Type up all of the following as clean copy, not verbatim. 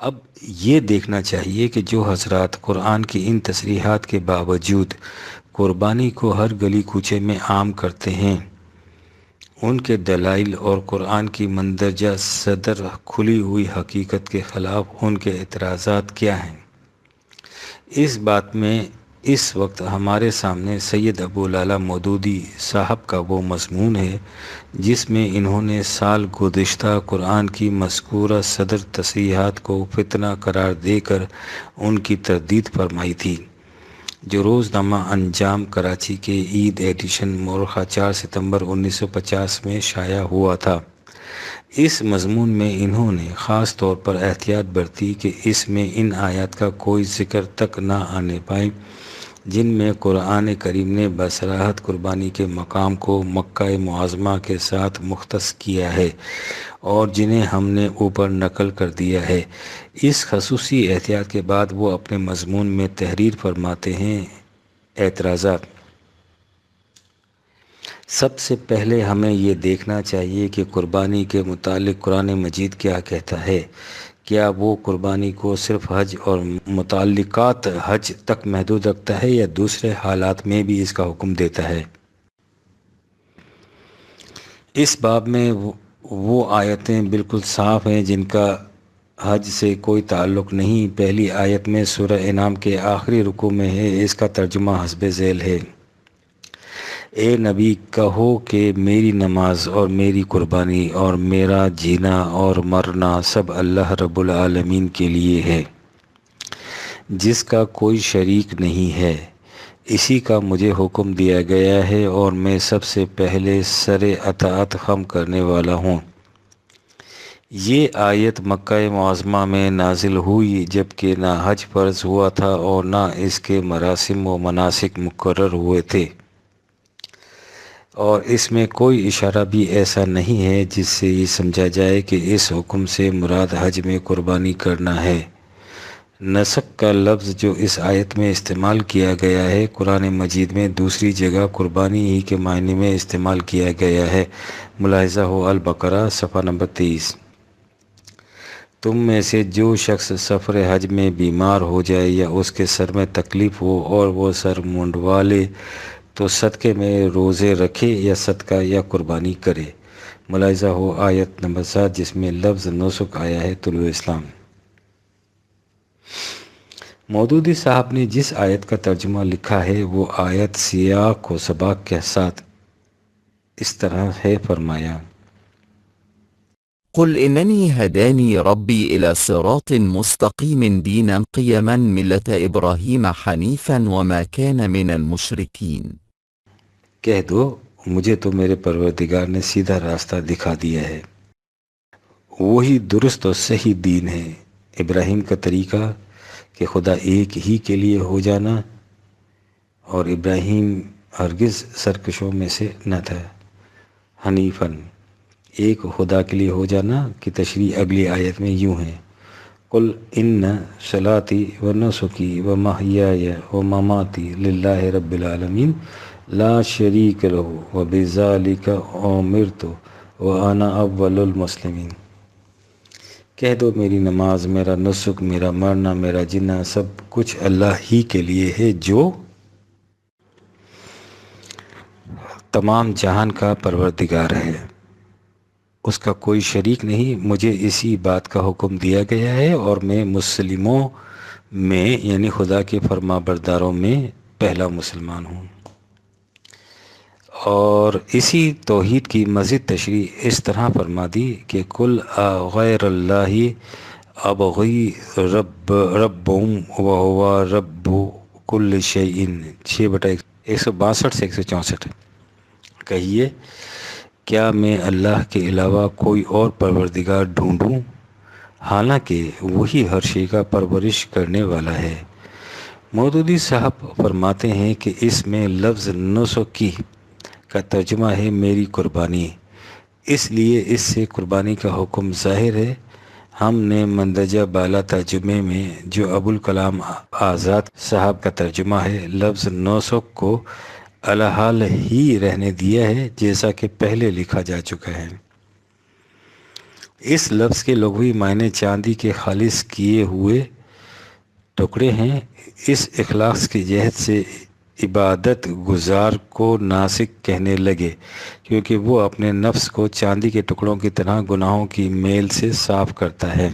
اب یہ دیکھنا چاہیے کہ جو حضرات قرآن کی ان تصریحات کے باوجود قربانی کو ہر گلی کوچے میں عام کرتے ہیں، ان کے دلائل اور قرآن کی مندرجہ صدر کھلی ہوئی حقیقت کے خلاف ان کے اعتراضات کیا ہیں؟ اس بات میں اس وقت ہمارے سامنے سید ابو لعلی مودودی صاحب کا وہ مضمون ہے جس میں انہوں نے سال گزشتہ قرآن کی مذکورہ صدر تصریحات کو فتنہ قرار دے کر ان کی تردید فرمائی تھی، جو روزنامہ انجام کراچی کے عید ایڈیشن مورخہ 4 ستمبر 1950 میں شائع ہوا تھا۔ اس مضمون میں انہوں نے خاص طور پر احتیاط برتی کہ اس میں ان آیات کا کوئی ذکر تک نہ آنے پائے جن میں قرآن کریم نے بصراحت قربانی کے مقام کو مکہ معظمہ کے ساتھ مختص کیا ہے اور جنہیں ہم نے اوپر نقل کر دیا ہے۔ اس خصوصی احتیاط کے بعد وہ اپنے مضمون میں تحریر فرماتے ہیں: اعتراضات۔ سب سے پہلے ہمیں یہ دیکھنا چاہیے کہ قربانی کے متعلق قرآن مجید کیا کہتا ہے۔ کیا وہ قربانی کو صرف حج اور متعلقات حج تک محدود رکھتا ہے یا دوسرے حالات میں بھی اس کا حکم دیتا ہے؟ اس باب میں وہ آیتیں بالکل صاف ہیں جن کا حج سے کوئی تعلق نہیں۔ پہلی آیت میں سورہ انعام کے آخری رکوع میں ہے، اس کا ترجمہ حسب ذیل ہے: اے نبی کہو کہ میری نماز اور میری قربانی اور میرا جینا اور مرنا سب اللہ رب العالمین کے لیے ہے، جس کا کوئی شریک نہیں ہے، اسی کا مجھے حکم دیا گیا ہے اور میں سب سے پہلے سر اطاعت خم کرنے والا ہوں۔ یہ آیت مکہ معظمہ میں نازل ہوئی جبکہ نہ حج فرض ہوا تھا اور نہ اس کے مراسم و مناسک مقرر ہوئے تھے، اور اس میں کوئی اشارہ بھی ایسا نہیں ہے جس سے یہ سمجھا جائے کہ اس حکم سے مراد حج میں قربانی کرنا ہے۔ نسک کا لفظ جو اس آیت میں استعمال کیا گیا ہے، قرآن مجید میں دوسری جگہ قربانی ہی کے معنی میں استعمال کیا گیا ہے۔ ملاحظہ ہو البقرہ صفحہ نمبر 23۔ تم میں سے جو شخص سفر حج میں بیمار ہو جائے یا اس کے سر میں تکلیف ہو اور وہ سر منڈوا لے تو صدقے میں روزے رکھے یا صدقہ یا قربانی کرے۔ ملاحظہ ہو آیت نمبر 7 جس میں لفظ نسک آیا ہے طلوع اسلام۔ مودودی صاحب نے جس آیت کا ترجمہ لکھا ہے وہ آیت سیاق و سباق کے ساتھ اس طرح ہے، فرمایا: قل إنني هداني ربي إلى صراط مستقيم دينا قيما ملة إبراهيم حنيفا وما كان من المشركين۔ کہہ دو مجھے تو میرے پروردگار نے سیدھا راستہ دکھا دیا ہے، وہی درست اور صحیح دین ہے، ابراہیم کا طریقہ کہ خدا ایک ہی کے لیے ہو جانا، اور ابراہیم ہرگز سرکشوں میں سے نہ تھا۔ حنیفاً، ایک خدا کے لیے ہو جانا کی تشریح اگلی آیت میں یوں ہے: قل ان صلاتی و نسکی و محیای و مماتی للہ رب العالمین لا شریک لہ و بذالک امرت وانا اول المسلمین۔ کہہ دو میری نماز، میرا نسک، میرا مرنا، میرا جینا سب کچھ اللہ ہی کے لیے ہے جو تمام جہان کا پروردگار ہے، اس کا کوئی شریک نہیں، مجھے اسی بات کا حکم دیا گیا ہے اور میں مسلموں میں یعنی خدا کے فرما برداروں میں پہلا مسلمان ہوں۔ اور اسی توحید کی مزید تشریح اس طرح فرما دی کہ کل غیر اللہ ابغی ربم وہو رب کل شیء 6/162 سے 164۔ کہیے کیا میں اللہ کے علاوہ کوئی اور پروردگار ڈھونڈوں، حالانکہ وہی ہر شے کا پرورش کرنے والا ہے۔ مودودی صاحب فرماتے ہیں کہ اس میں لفظ نسکی کا ترجمہ ہے میری قربانی، اس لیے اس سے قربانی کا حکم ظاہر ہے۔ ہم نے مندرجہ بالا ترجمے میں جو ابوالکلام آزاد صاحب کا ترجمہ ہے، لفظ نسک کو الحال ہی رہنے دیا ہے جیسا کہ پہلے لکھا جا چکا ہے۔ اس لفظ کے لغوی معنی چاندی کے خالص کیے ہوئے ٹکڑے ہیں۔ اس اخلاص کی جہت سے عبادت گزار کو ناسک کہنے لگے، کیونکہ وہ اپنے نفس کو چاندی کے ٹکڑوں کی طرح گناہوں کی میل سے صاف کرتا ہے۔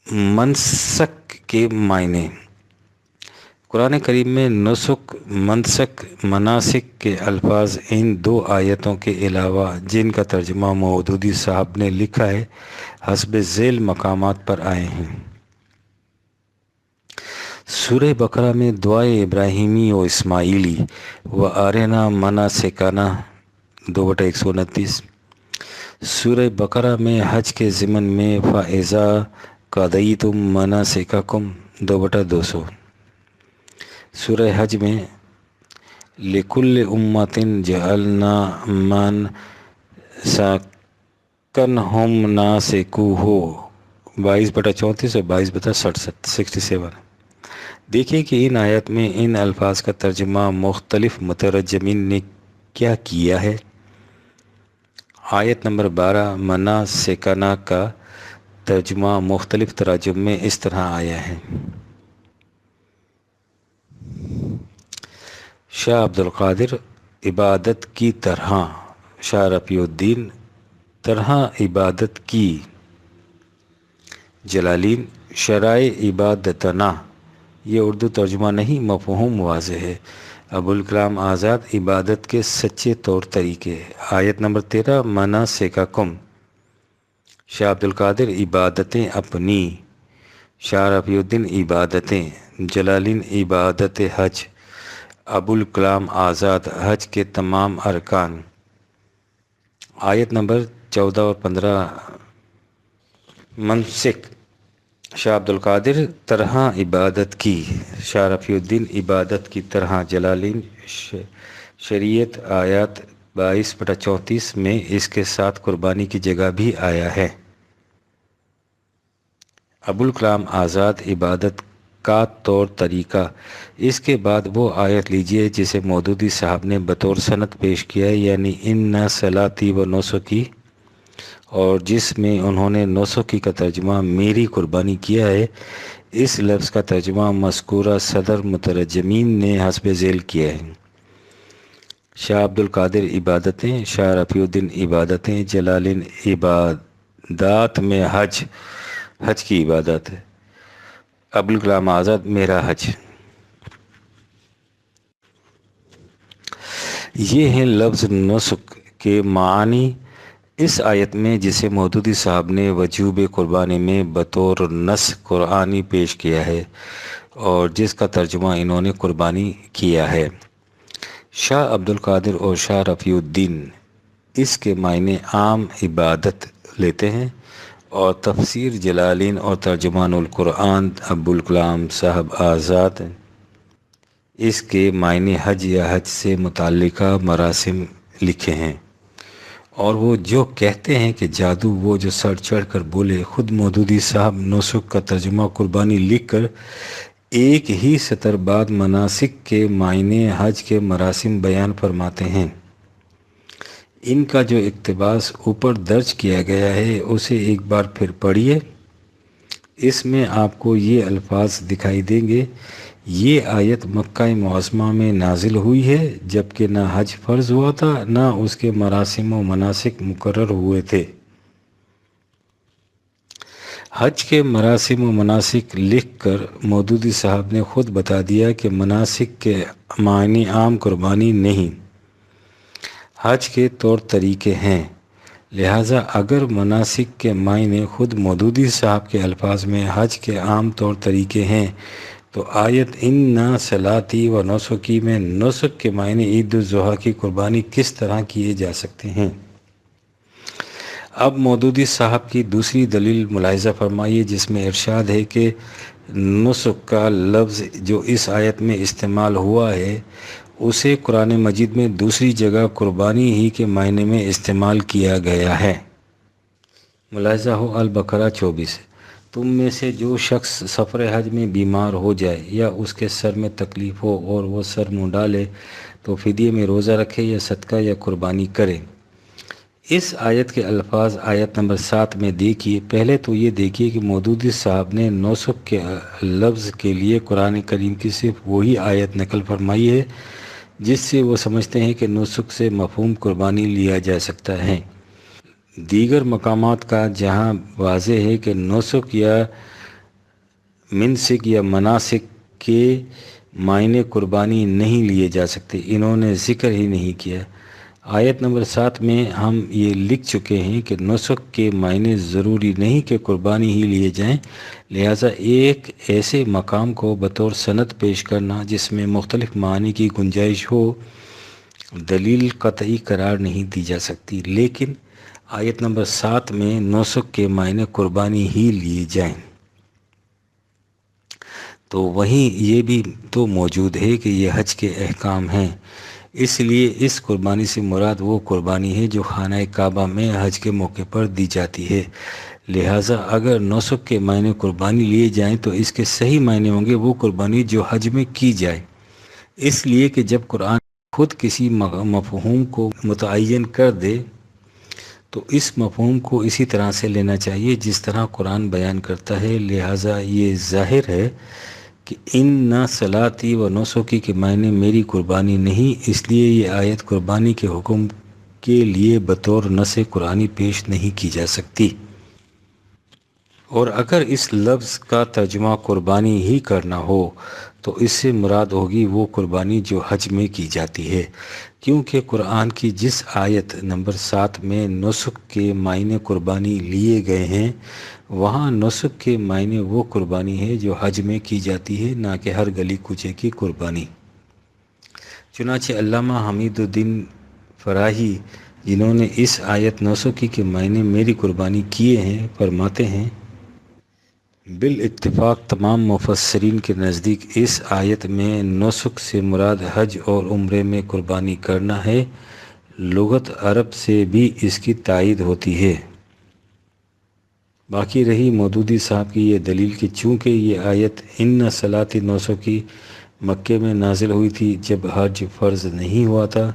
منسک کے معنی۔ قرآن کریم میں نسک، منسک، مناسک کے الفاظ ان دو آیتوں کے علاوہ جن کا ترجمہ مودودی صاحب نے لکھا ہے حسب ذیل مقامات پر آئے ہیں۔ سورہ بقرہ میں دعائے ابراہیمی و اسماعیلی و آرنا مناسکنا 2/129۔ سورہ بقرہ میں حج کے ضمن میں فَإِذَا قَضَيْتُم مَنَاسِكَكُمْ 2/200۔ سورہ حج میں لِكُلِّ أُمَّةٍ جَعَلْنَا مَنْسَكَهُمْ نَاسِكُوهُ 22/34 اور 22/67۔ دیکھیں کہ ان آیت میں ان الفاظ کا ترجمہ مختلف مترجمین نے کیا کیا ہے۔ آیت نمبر 12 مناسکنا کا ترجمہ مختلف تراجم میں اس طرح آیا ہے۔ شاہ عبد القادر عبادت کی طرح، شاہ رفیع الدین طرح عبادت کی، جلالین شرائع عبادتنا، یہ اردو ترجمہ نہیں مفہوم واضح ہے۔ ابوالکلام آزاد عبادت کے سچے طور طریقے، آیت نمبر 13 مناسککم، شاہ عبد القادر عبادتیں اپنی، شاہ رفیع الدین عبادتیں، جلالین عبادت حج، ابوالکلام آزاد حج کے تمام ارکان، آیت نمبر 14 اور 15 منسک، شاہ عبد القادر طرح عبادت کی، شاہ رفیع الدین عبادت کی طرح، جلالین شریعت، آیات 22/34 میں اس کے ساتھ قربانی کی جگہ بھی آیا ہے۔ ابوالکلام آزاد عبادت کا طور طریقہ۔ اس کے بعد وہ آیت لیجئے جسے مودودی صاحب نے بطور سند پیش کیا، یعنی ان صلاتی و نسکی، اور جس میں انہوں نے نسکی کا ترجمہ میری قربانی کیا ہے۔ اس لفظ کا ترجمہ مذکورہ صدر مترجمین نے حسب ذیل کیا ہے۔ شاہ عبد القادر عبادتیں، شاہ رفیع الدین عبادتیں، جلالین عبادات میں حج کی عبادت ہے، ابوالکلام آزاد میرا حج۔ یہ ہیں لفظ نسک کے معنی اس آیت میں، جسے مودودی صاحب نے وجوب قربانی میں بطور نص قرآنی پیش کیا ہے اور جس کا ترجمہ انہوں نے قربانی کیا ہے۔ شاہ عبد القادر اور شاہ رفیع الدین اس کے معنی عام عبادت لیتے ہیں، اور تفسیر جلالین اور ترجمان القرآن ابوالکلام صاحب آزاد اس کے معنی حج یا حج سے متعلقہ مراسم لکھے ہیں۔ اور وہ جو کہتے ہیں کہ جادو، وہ جو سر چڑھ کر بولے، خود مودودی صاحب نسک کا ترجمہ قربانی لکھ کر ایک ہی سطر بعد مناسک کے معنی حج کے مراسم بیان فرماتے ہیں۔ ان کا جو اقتباس اوپر درج کیا گیا ہے اسے ایک بار پھر پڑھیے۔ اس میں آپ کو یہ الفاظ دکھائی دیں گے: یہ آیت مکہ معظمہ میں نازل ہوئی ہے جبکہ نہ حج فرض ہوا تھا نہ اس کے مراسم و مناسک مقرر ہوئے تھے۔ حج کے مراسم و مناسک لکھ کر مودودی صاحب نے خود بتا دیا کہ مناسک کے معنی عام قربانی نہیں، حج کے طور طریقے ہیں۔ لہٰذا اگر مناسک کے معنی خود مودودی صاحب کے الفاظ میں حج کے عام طور طریقے ہیں تو آیت ان صلاتی و نسکی میں نسک کے معنی عید الاضحیٰ کی قربانی کس طرح کیے جا سکتے ہیں؟ اب مودودی صاحب کی دوسری دلیل ملاحظہ فرمائیے، جس میں ارشاد ہے کہ نسک کا لفظ جو اس آیت میں استعمال ہوا ہے اسے قرآن مجید میں دوسری جگہ قربانی ہی کے معنی میں استعمال کیا گیا ہے۔ ملاحظہ ہو البقرہ 24۔ تم میں سے جو شخص سفر حج میں بیمار ہو جائے یا اس کے سر میں تکلیف ہو اور وہ سر منہ ڈالے تو فدیے میں روزہ رکھے یا صدقہ یا قربانی کرے۔ اس آیت کے الفاظ آیت نمبر 7 میں دیکھیے۔ پہلے تو یہ دیکھیے کہ مودودی صاحب نے نسک کے لفظ کے لیے قرآن کریم کی صرف وہی آیت نقل فرمائی ہے جس سے وہ سمجھتے ہیں کہ نسک سے مفہوم قربانی لیا جا سکتا ہے۔ دیگر مقامات کا جہاں واضح ہے کہ نسک یا منسک یا مناسک کے معنی قربانی نہیں لیے جا سکتے، انہوں نے ذکر ہی نہیں کیا۔ آیت نمبر 7 میں ہم یہ لکھ چکے ہیں کہ نسک کے معنی ضروری نہیں کہ قربانی ہی لیے جائیں، لہٰذا ایک ایسے مقام کو بطور سند پیش کرنا جس میں مختلف معنی کی گنجائش ہو دلیل قطعی قرار نہیں دی جا سکتی، لیکن آیت نمبر 7 میں نسک کے معنی قربانی ہی لیے جائیں تو وہیں یہ بھی تو موجود ہے کہ یہ حج کے احکام ہیں، اس لیے اس قربانی سے مراد وہ قربانی ہے جو خانہ کعبہ میں حج کے موقع پر دی جاتی ہے۔ لہٰذا اگر نسک کے معنی قربانی لیے جائیں تو اس کے صحیح معنی ہوں گے وہ قربانی جو حج میں کی جائے، اس لیے کہ جب قرآن خود کسی مفہوم کو متعین کر دے تو اس مفہوم کو اسی طرح سے لینا چاہیے جس طرح قرآن بیان کرتا ہے۔ لہٰذا یہ ظاہر ہے کہ ان نہ صلاتی و نسکی کے معنی میری قربانی نہیں، اس لیے یہ آیت قربانی کے حکم کے لیے بطور نص قرآنی پیش نہیں کی جا سکتی، اور اگر اس لفظ کا ترجمہ قربانی ہی کرنا ہو تو اس سے مراد ہوگی وہ قربانی جو حج میں کی جاتی ہے، کیونکہ قرآن کی جس آیت نمبر 7 میں نسک کے معنی قربانی لیے گئے ہیں وہاں نسک کے معنی وہ قربانی ہے جو حج میں کی جاتی ہے، نہ کہ ہر گلی کوچے کی قربانی۔ چنانچہ علامہ حمید الدین فراہی جنہوں نے اس آیت نسکی کے معنی میری قربانی کیے ہیں فرماتے ہیں بالاتفاق تمام مفسرین کے نزدیک اس آیت میں نسک سے مراد حج اور عمرے میں قربانی کرنا ہے، لغت عرب سے بھی اس کی تائید ہوتی ہے۔ باقی رہی مودودی صاحب کی یہ دلیل کہ چونکہ یہ آیت ان صلاتی نسکی مکے میں نازل ہوئی تھی جب حج فرض نہیں ہوا تھا،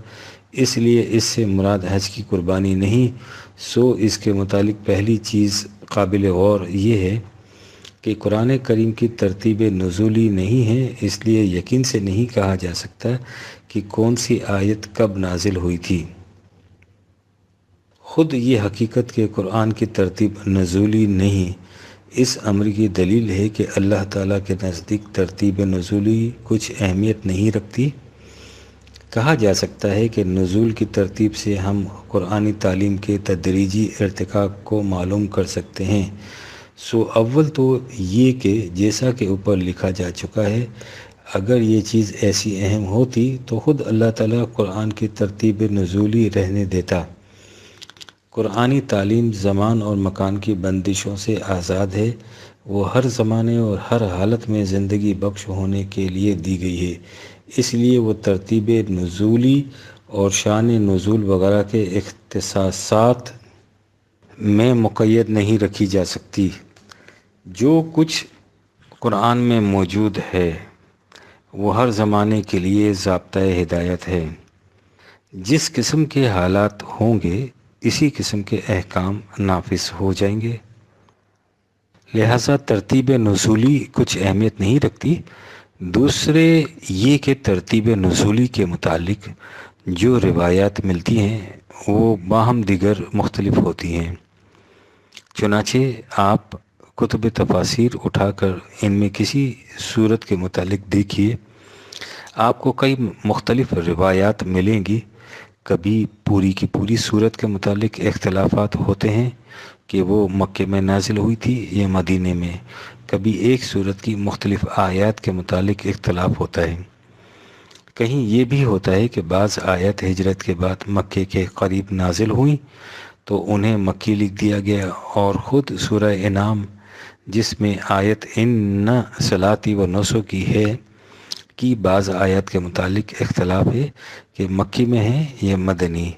اس لیے اس سے مراد حج کی قربانی نہیں، سو اس کے متعلق پہلی چیز قابل غور یہ ہے کہ قرآن کریم کی ترتیب نزولی نہیں ہے، اس لیے یقین سے نہیں کہا جا سکتا کہ کون سی آیت کب نازل ہوئی تھی۔ خود یہ حقیقت کہ قرآن کی ترتیب نزولی نہیں، اس امر کی دلیل ہے کہ اللہ تعالیٰ کے نزدیک ترتیب نزولی کچھ اہمیت نہیں رکھتی۔ کہا جا سکتا ہے کہ نزول کی ترتیب سے ہم قرآنی تعلیم کے تدریجی ارتقاء کو معلوم کر سکتے ہیں۔ سو اول تو یہ کہ جیسا کہ اوپر لکھا جا چکا ہے، اگر یہ چیز ایسی اہم ہوتی تو خود اللہ تعالیٰ قرآن کی ترتیب نزولی رہنے دیتا۔ قرآنی تعلیم زمان اور مکان کی بندشوں سے آزاد ہے، وہ ہر زمانے اور ہر حالت میں زندگی بخش ہونے کے لیے دی گئی ہے، اس لیے وہ ترتیب نزولی اور شان نزول وغیرہ کے اختصاصات میں مقید نہیں رکھی جا سکتی۔ جو کچھ قرآن میں موجود ہے وہ ہر زمانے کے لیے ضابطۂ ہدایت ہے، جس قسم کے حالات ہوں گے اسی قسم کے احکام نافذ ہو جائیں گے، لہٰذا ترتیب نزولی کچھ اہمیت نہیں رکھتی۔ دوسرے یہ کہ ترتیب نزولی کے متعلق جو روایات ملتی ہیں وہ باہم دیگر مختلف ہوتی ہیں، چنانچہ آپ کتب تفاسیر اٹھا کر ان میں کسی صورت کے متعلق دیکھیے، آپ کو کئی مختلف روایات ملیں گی۔ کبھی پوری کی پوری صورت کے متعلق اختلافات ہوتے ہیں کہ وہ مکے میں نازل ہوئی تھی یا مدینے میں، کبھی ایک صورت کی مختلف آیات کے متعلق اختلاف ہوتا ہے، کہیں یہ بھی ہوتا ہے کہ بعض آیات ہجرت کے بعد مکے کے قریب نازل ہوئیں تو انہیں مکی لکھ دیا گیا، اور خود سورہ انعام جس میں آیت ان صلاتی و نسکی ہے کی بعض آیات کے متعلق اختلاف ہے کہ مکی میں ہے یا مدنی،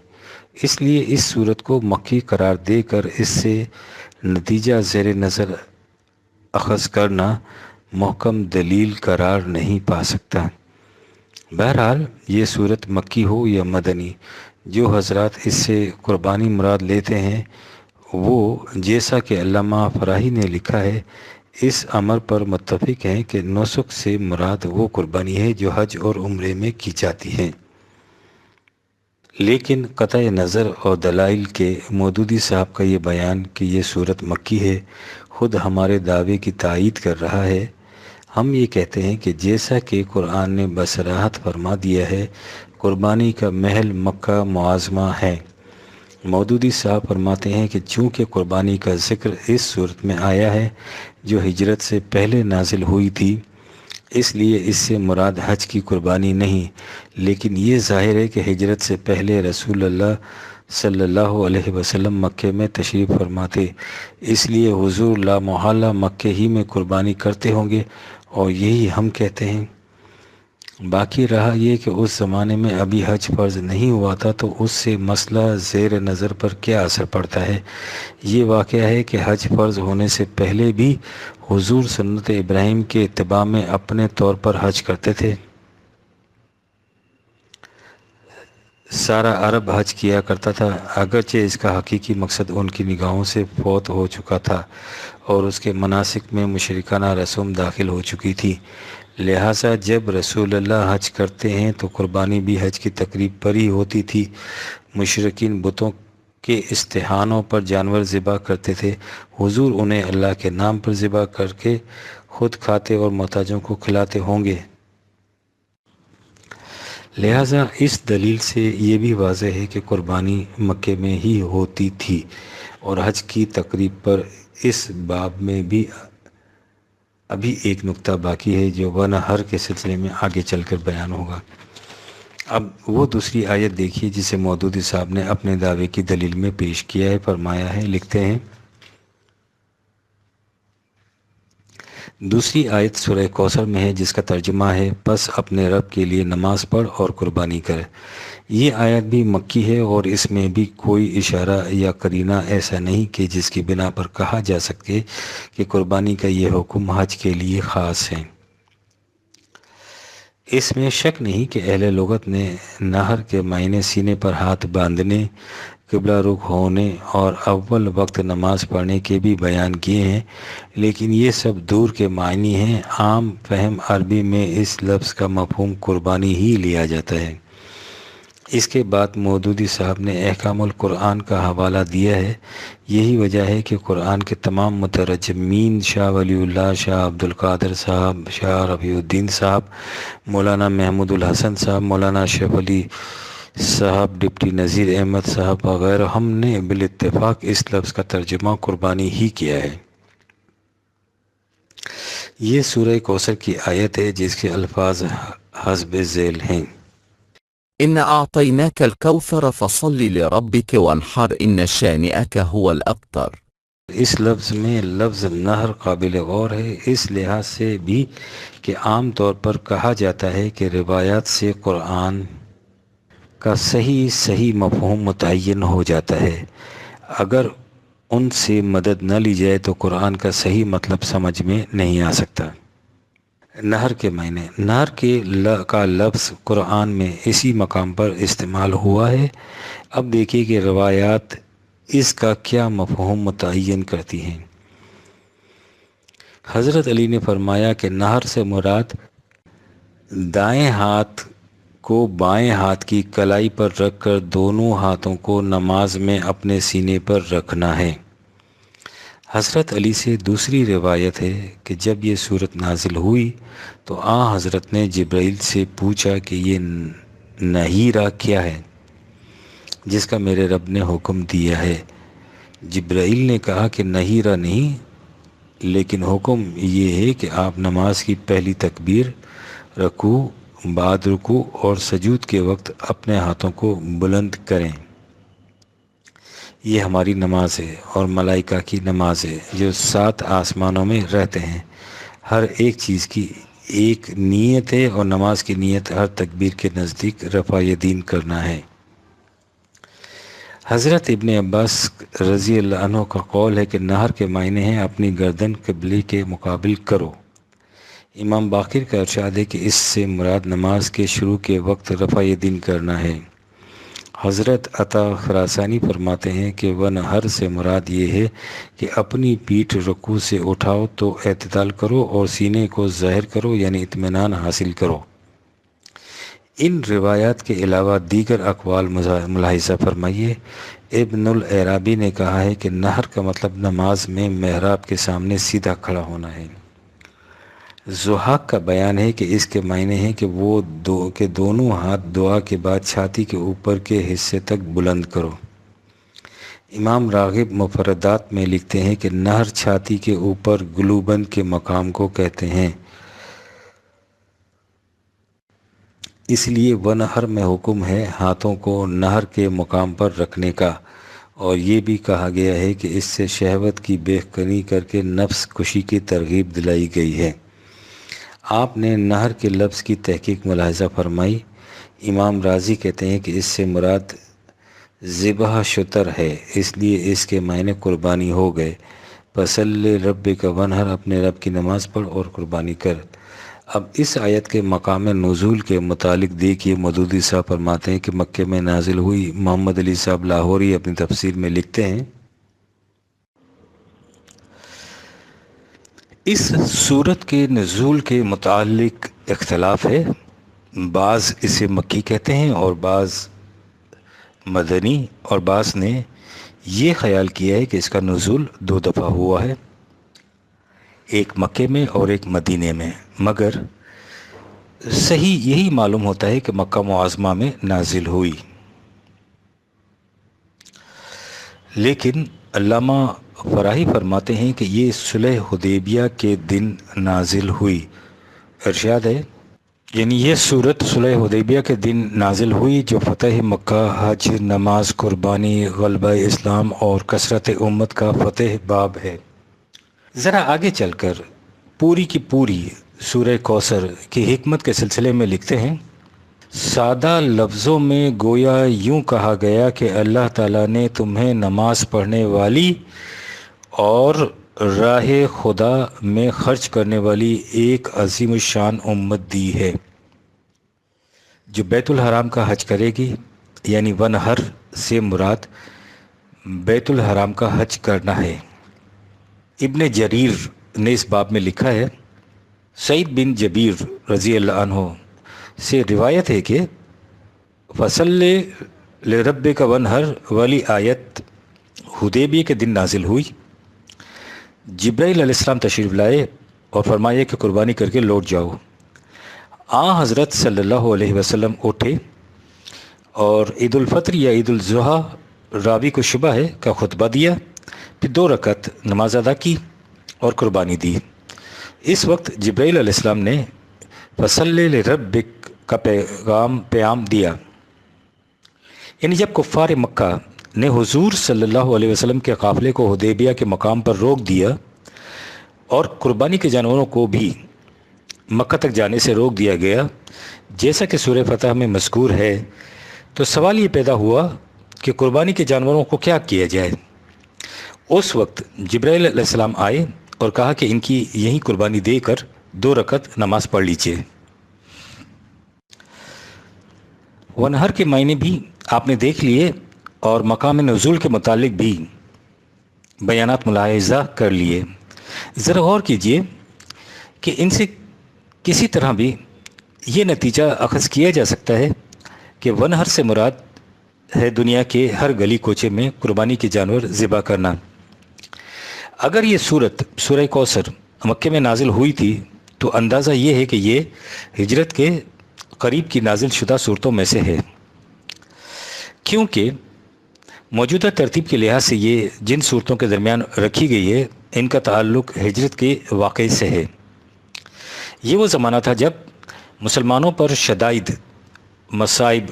اس لیے اس صورت کو مکی قرار دے کر اس سے نتیجہ زیر نظر اخذ کرنا محکم دلیل قرار نہیں پا سکتا۔ بہرحال یہ صورت مکی ہو یا مدنی، جو حضرات اس سے قربانی مراد لیتے ہیں وہ جیسا کہ علامہ فراہی نے لکھا ہے اس امر پر متفق ہیں کہ نسک سے مراد وہ قربانی ہے جو حج اور عمرے میں کی جاتی ہے۔ لیکن قطع نظر اور دلائل کے مودودی صاحب کا یہ بیان کہ یہ صورت مکی ہے خود ہمارے دعوے کی تائید کر رہا ہے۔ ہم یہ کہتے ہیں کہ جیسا کہ قرآن نے بصراحت فرما دیا ہے قربانی کا محل مکہ معظمہ ہے۔ مودودی صاحب فرماتے ہیں کہ چونکہ قربانی کا ذکر اس صورت میں آیا ہے جو ہجرت سے پہلے نازل ہوئی تھی اس لیے اس سے مراد حج کی قربانی نہیں، لیکن یہ ظاہر ہے کہ ہجرت سے پہلے رسول اللہ صلی اللہ علیہ وسلم مکے میں تشریف فرماتے، اس لیے حضور لا محالہ مکے ہی میں قربانی کرتے ہوں گے، اور یہی ہم کہتے ہیں۔ باقی رہا یہ کہ اس زمانے میں ابھی حج فرض نہیں ہوا تھا تو اس سے مسئلہ زیر نظر پر کیا اثر پڑتا ہے۔ یہ واقعہ ہے کہ حج فرض ہونے سے پہلے بھی حضور سنت ابراہیم کے اتباع میں اپنے طور پر حج کرتے تھے۔ سارا عرب حج کیا کرتا تھا، اگرچہ اس کا حقیقی مقصد ان کی نگاہوں سے فوت ہو چکا تھا اور اس کے مناسک میں مشرکانہ رسوم داخل ہو چکی تھی، لہٰذا جب رسول اللہ حج کرتے ہیں تو قربانی بھی حج کی تقریب پر ہی ہوتی تھی۔ مشرکین بتوں کے استحانوں پر جانور ذبح کرتے تھے، حضور انہیں اللہ کے نام پر ذبح کر کے خود کھاتے اور محتاجوں کو کھلاتے ہوں گے۔ لہٰذا اس دلیل سے یہ بھی واضح ہے کہ قربانی مکے میں ہی ہوتی تھی، اور حج کی تقریب پر اس باب میں بھی ابھی ایک نقطہ باقی ہے جو وہ نہر کے سلسلے میں آگے چل کر بیان ہوگا۔ اب وہ دوسری آیت دیکھیے جسے مودودی صاحب نے اپنے دعوے کی دلیل میں پیش کیا ہے۔ فرمایا ہے، لکھتے ہیں، دوسری آیت سورہ کوثر میں ہے جس کا ترجمہ ہے پس اپنے رب کے لیے نماز پڑھ اور قربانی کر۔ یہ آیت بھی مکی ہے اور اس میں بھی کوئی اشارہ یا قرینہ ایسا نہیں کہ جس کی بنا پر کہا جا سکے کہ قربانی کا یہ حکم حج کے لیے خاص ہے۔ اس میں شک نہیں کہ اہل لغت نے نہر کے معنی سینے پر ہاتھ باندھنے، قبلہ رخ ہونے اور اول وقت نماز پڑھنے کے بھی بیان کیے ہیں، لیکن یہ سب دور کے معنی ہیں۔ عام فہم عربی میں اس لفظ کا مفہوم قربانی ہی لیا جاتا ہے۔ اس کے بعد مودودی صاحب نے احکام القرآن کا حوالہ دیا ہے۔ یہی وجہ ہے کہ قرآن کے تمام مترجمین شاہ ولی اللہ، شاہ عبد القادر صاحب، شاہ رفیع الدین صاحب، مولانا محمود الحسن صاحب، مولانا اشرف علی صاحب، ڈپٹی نذیر احمد صاحب وغیرہ ہم نے بالاتفاق اس لفظ کا ترجمہ قربانی ہی کیا ہے۔ یہ سورہ کوثر کی آیت ہے جس کے الفاظ حسب ذیل ہیں۔ إن أعطيناك الكوثر فصل لربك وانحر إن شانئك هو الأبتر۔ اس لفظ میں لفظ نہر قابل غور ہے اس لحاظ سے بھی کہ عام طور پر کہا جاتا ہے کہ روایات سے قرآن کا صحیح مفہوم متعین ہو جاتا ہے، اگر ان سے مدد نہ لی جائے تو قرآن کا صحیح مطلب سمجھ میں نہیں آ سکتا۔ نہر کے معنی، نہر کا لفظ قرآن میں اسی مقام پر استعمال ہوا ہے۔ اب دیکھیے کہ روایات اس کا کیا مفہوم متعین کرتی ہیں۔ حضرت علی نے فرمایا کہ نہر سے مراد دائیں ہاتھ کو بائیں ہاتھ کی کلائی پر رکھ کر دونوں ہاتھوں کو نماز میں اپنے سینے پر رکھنا ہے۔ حضرت علی سے دوسری روایت ہے کہ جب یہ صورت نازل ہوئی تو حضرت نے جبرائیل سے پوچھا کہ یہ نہیرہ کیا ہے جس کا میرے رب نے حکم دیا ہے۔ جبرائیل نے کہا کہ نہیرہ نہیں، لیکن حکم یہ ہے کہ آپ نماز کی پہلی تکبیر، رکوع، بعد رکوع اور سجود کے وقت اپنے ہاتھوں کو بلند کریں۔ یہ ہماری نماز ہے اور ملائکہ کی نماز ہے جو 7 آسمانوں میں رہتے ہیں۔ ہر ایک چیز کی ایک نیت ہے اور نماز کی نیت ہر تکبیر کے نزدیک رفع یدین کرنا ہے۔ حضرت ابن عباس رضی اللہ عنہ کا قول ہے کہ نہر کے معنی ہیں اپنی گردن قبلے کے مقابل کرو۔ امام باقر کا ارشاد ہے کہ اس سے مراد نماز کے شروع کے وقت رفع یدین کرنا ہے۔ حضرت عطا خراسانی فرماتے ہیں کہ ونہر سے مراد یہ ہے کہ اپنی پیٹھ رکوع سے اٹھاؤ تو اعتدال کرو اور سینے کو ظاہر کرو، یعنی اطمینان حاصل کرو۔ ان روایات کے علاوہ دیگر اقوال ملاحظہ فرمائیے۔ ابن العرابی نے کہا ہے کہ نہر کا مطلب نماز میں محراب کے سامنے سیدھا کھڑا ہونا ہے۔ ضحاک کا بیان ہے کہ اس کے معنی ہیں کہ دونوں ہاتھ دعا کے بعد چھاتی کے اوپر کے حصے تک بلند کرو۔ امام راغب مفردات میں لکھتے ہیں کہ نہر چھاتی کے اوپر گلوبند کے مقام کو کہتے ہیں، اس لیے ونہر میں حکم ہے ہاتھوں کو نہر کے مقام پر رکھنے کا، اور یہ بھی کہا گیا ہے کہ اس سے شہوت کی بے کنی کر کے نفس کشی کی ترغیب دلائی گئی ہے۔ آپ نے نہر کے لفظ کی تحقیق ملاحظہ فرمائی۔ امام رازی کہتے ہیں کہ اس سے مراد ذبح شتر ہے، اس لیے اس کے معنی قربانی ہو گئے۔ فصلی ربک ونہر، اپنے رب کی نماز پڑھ اور قربانی کر۔ اب اس آیت کے مقام نزول کے متعلق دیکھیے، مودودی صاحب فرماتے ہیں کہ مکے میں نازل ہوئی۔ محمد علی صاحب لاہوری اپنی تفسیر میں لکھتے ہیں، اس سورت کے نزول کے متعلق اختلاف ہے، بعض اسے مکی کہتے ہیں اور بعض مدنی، اور بعض نے یہ خیال کیا ہے کہ اس کا نزول 2 دفعہ ہوا ہے، ایک مکے میں اور ایک مدینے میں، مگر صحیح یہی معلوم ہوتا ہے کہ مکہ معظمہ میں نازل ہوئی۔ لیکن علامہ فراہی فرماتے ہیں کہ یہ صلح حدیبیہ کے دن نازل ہوئی۔ ارشاد ہے، یعنی یہ صورت صلح حدیبیہ کے دن نازل ہوئی، جو فتح مکہ، حج، نماز، قربانی، غلبہ اسلام اور کثرت امت کا فتح باب ہے۔ ذرا آگے چل کر پوری کی پوری سورہ کوثر کی حکمت کے سلسلے میں لکھتے ہیں، سادہ لفظوں میں گویا یوں کہا گیا کہ اللہ تعالیٰ نے تمہیں نماز پڑھنے والی اور راہ خدا میں خرچ کرنے والی ایک عظیم الشان امت دی ہے، جو بیت الحرام کا حج کرے گی، یعنی ونہر سے مراد بیت الحرام کا حج کرنا ہے۔ ابن جریر نے اس باب میں لکھا ہے، سعید بن جبیر رضی اللہ عنہ سے روایت ہے کہ فصلی لربک ونہر والی آیت حدیبیہ کے دن نازل ہوئی۔ جبرائیل علیہ السلام تشریف لائے اور فرمایا کہ قربانی کر کے لوٹ جاؤ۔ حضرت صلی اللہ علیہ وسلم اٹھے اور عید الفطر یا عید الاضحیٰ، راوی کو شبہ ہے، کا خطبہ دیا، پھر 2 رکعت نماز ادا کی اور قربانی دی۔ اس وقت جبرائیل علیہ السلام نے فصلی لربک کا پیغام دیا، یعنی جب کفار مکہ نے حضور صلی اللہ علیہ وسلم کے قافلے کو حدیبیہ کے مقام پر روک دیا اور قربانی کے جانوروں کو بھی مکہ تک جانے سے روک دیا گیا، جیسا کہ سورہ فتح میں مذکور ہے، تو سوال یہ پیدا ہوا کہ قربانی کے جانوروں کو کیا کیا جائے۔ اس وقت جبرائیل علیہ السلام آئے اور کہا کہ ان کی یہیں قربانی دے کر 2 رکعت نماز پڑھ لیجیے۔ ونہر کے معنی بھی آپ نے دیکھ لیے اور مقام نزول کے متعلق بھی بیانات ملاحظہ کر لیے۔ ذرا غور کیجئے کہ ان سے کسی طرح بھی یہ نتیجہ اخذ کیا جا سکتا ہے کہ ونہر سے مراد ہے دنیا کے ہر گلی کوچے میں قربانی کے جانور ذبح کرنا۔ اگر یہ سورت سورہ کوثر مکے میں نازل ہوئی تھی تو اندازہ یہ ہے کہ یہ ہجرت کے قریب کی نازل شدہ صورتوں میں سے ہے، کیونکہ موجودہ ترتیب کے لحاظ سے یہ جن صورتوں کے درمیان رکھی گئی ہے ان کا تعلق ہجرت کے واقعے سے ہے۔ یہ وہ زمانہ تھا جب مسلمانوں پر شدائد مصائب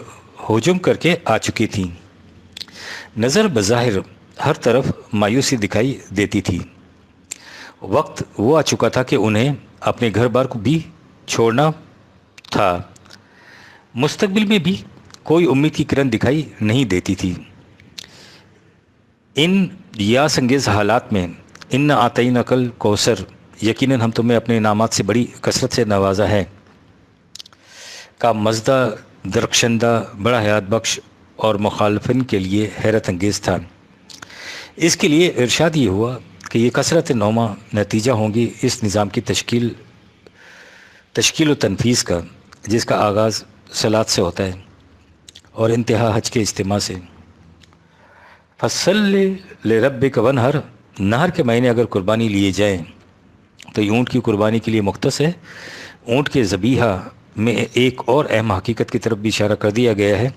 ہجوم کر کے آ چکی تھیں۔ نظر بظاہر ہر طرف مایوسی دکھائی دیتی تھی۔ وقت وہ آ چکا تھا کہ انہیں اپنے گھر بار کو بھی چھوڑنا تھا۔ مستقبل میں بھی کوئی امید کی کرن دکھائی نہیں دیتی تھی۔ ان یاس انگیز حالات میں ان آتئین کل کوثر، یقیناً ہم تمہیں اپنے انعامات سے بڑی کثرت سے نوازا ہے، کا مزدہ درخشندہ بڑا حیات بخش اور مخالفن کے لیے حیرت انگیز تھا۔ اس کے لیے ارشاد یہ ہوا کہ یہ کثرت نوما نتیجہ ہوں گی اس نظام کی تشکیل و تنفیذ کا، جس کا آغاز صلاۃ سے ہوتا ہے اور انتہا حج کے اجتماع سے۔ فصل لربک ونہر، نہر کے معنی اگر قربانی لیے جائیں تو یہ اونٹ کی قربانی کے لیے مختص ہے۔ اونٹ کے ذبیحہ میں ایک اور اہم حقیقت کی طرف بھی اشارہ کر دیا گیا ہے۔